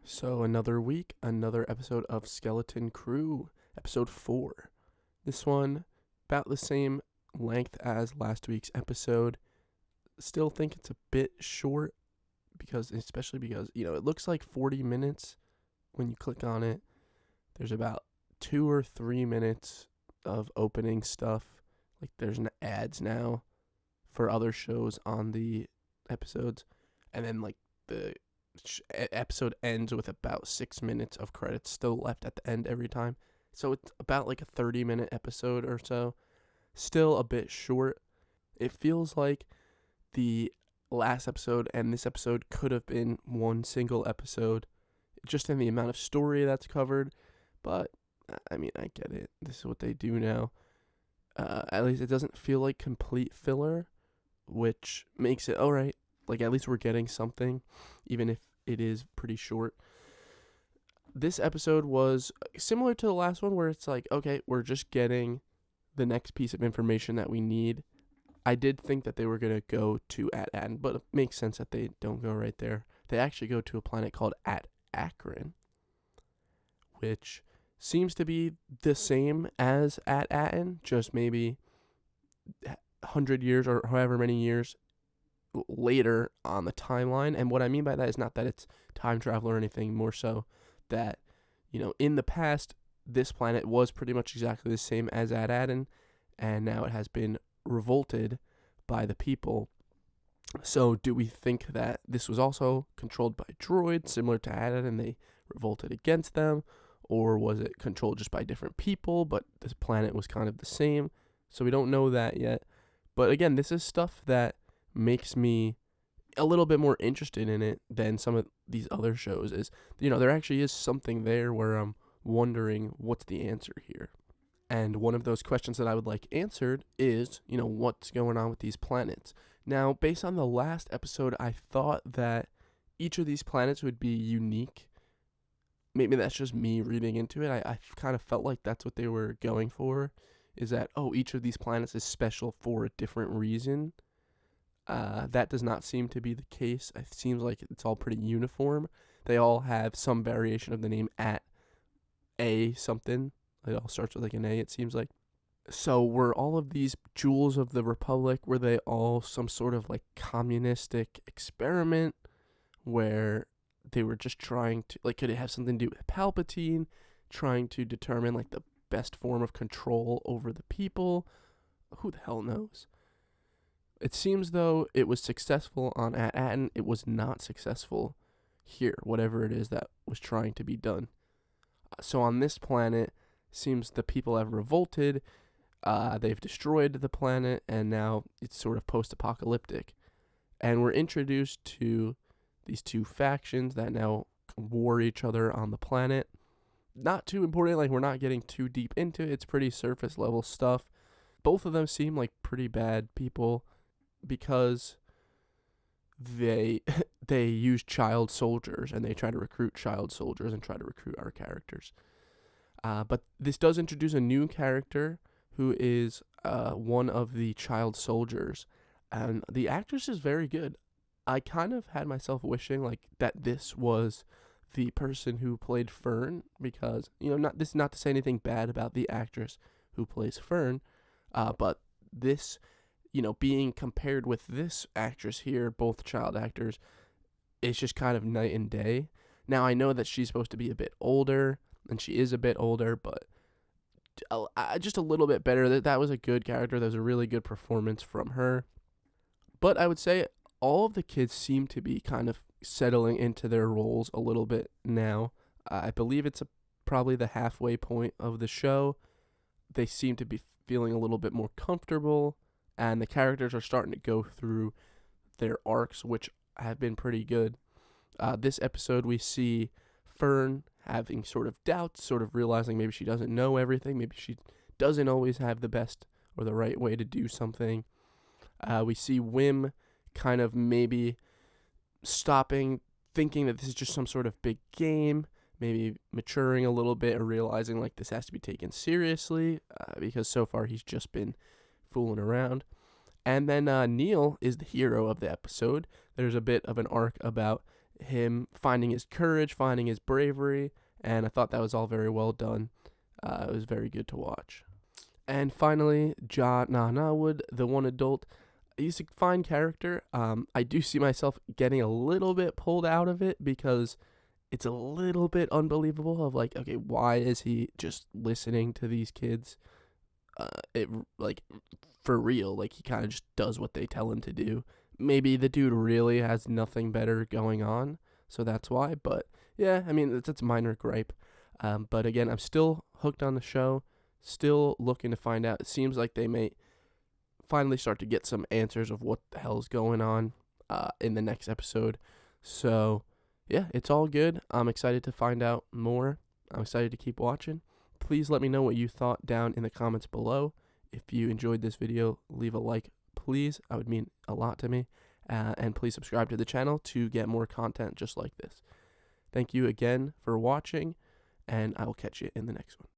So another week, another episode of Skeleton Crew, episode 4. This one about the same length as last week's episode. Still think it's a bit short especially because, it looks like 40 minutes when you click on it. There's about 2 or 3 minutes of opening stuff. Like there's ads now for other shows on the episodes, and then like the episode ends with about 6 minutes of credits still left at the end every time. So it's about like a 30-minute episode or so. Still a bit short. It feels like the last episode and this episode could have been one single episode, just in the amount of story that's covered. But, I mean, I get it. This is what they do now. At least it doesn't feel like complete filler, which makes it alright. Like, at least we're getting something, even if it is pretty short. This episode was similar to the last one, where it's like, okay, we're just getting the next piece of information that we need. I did think that they were going to go to At-Aten, but it makes sense that they don't go right there. They actually go to a planet called At-Akron, which seems to be the same as At-Aten, just maybe 100 years or however many years later on the timeline. And what I mean by that is not that it's time travel or anything, more so that, in the past, this planet was pretty much exactly the same as At-Aten, and now it has been revolted by the people. So do we think that this was also controlled by droids similar to At-Aten and they revolted against them? Or was it controlled just by different people, but this planet was kind of the same? So we don't know that yet. But again, this is stuff that makes me a little bit more interested in it than some of these other shows. Is, there actually is something there where I'm wondering what's the answer here. And one of those questions that I would like answered is, what's going on with these planets? Now, based on the last episode, I thought that each of these planets would be unique. Maybe that's just me reading into it. I kind of felt like that's what they were going for, is that, each of these planets is special for a different reason. That does not seem to be the case. It seems like it's all pretty uniform. They all have some variation of the name At A something. It all starts with like an A, it seems like. So were all of these jewels of the Republic, were they all some sort of like communistic experiment where they were just trying to, like, could it have something to do with Palpatine, trying to determine like the best form of control over the people? Who the hell knows? It seems though it was successful on At-Aten. It was not successful here, whatever it is that was trying to be done. So on this planet, seems the people have revolted. They've destroyed the planet, and now it's sort of post-apocalyptic. And we're introduced to these two factions that now war each other on the planet. Not too important, like we're not getting too deep into it. It's pretty surface level stuff. Both of them seem like pretty bad people because they use child soldiers, and they try to recruit child soldiers and try to recruit our characters. But this does introduce a new character who is one of the child soldiers, and the actress is very good. I kind of had myself wishing like that this was the person who played Fern, because not to say anything bad about the actress who plays Fern, but this, being compared with this actress here, both child actors, it's just kind of night and day. Now I know that she's supposed to be a bit older, and she is a bit older, but just a little bit better. That was a good character. That was a really good performance from her. But I would say all of the kids seem to be kind of settling into their roles a little bit now. I believe it's probably the halfway point of the show. They seem to be feeling a little bit more comfortable, and the characters are starting to go through their arcs, which have been pretty good. This episode, we see Fern having sort of doubts, sort of realizing maybe she doesn't know everything, maybe she doesn't always have the best or the right way to do something. We see Wim kind of maybe stopping, thinking that this is just some sort of big game, maybe maturing a little bit or realizing like this has to be taken seriously, because so far he's just been fooling around. And then Neil is the hero of the episode. There's a bit of an arc about him finding his courage, finding his bravery, and I thought that was all very well done. It was very good to watch. And finally, Ja Nahnawood, the one adult. He's a fine character. I do see myself getting a little bit pulled out of it because it's a little bit unbelievable of like, okay, why is he just listening to these kids? It like for real, like he kind of just does what they tell him to do. Maybe the dude really has nothing better going on, so that's why. But yeah, I mean that's a minor gripe. But again, I'm still hooked on the show. Still looking to find out. It seems like they may finally start to get some answers of what the hell's going on in the next episode. So yeah, it's all good. I'm excited to find out more. I'm excited to keep watching. Please let me know what you thought down in the comments below. If you enjoyed this video, leave a like, please. That would mean a lot to me. And please subscribe to the channel to get more content just like this. Thank you again for watching, and I will catch you in the next one.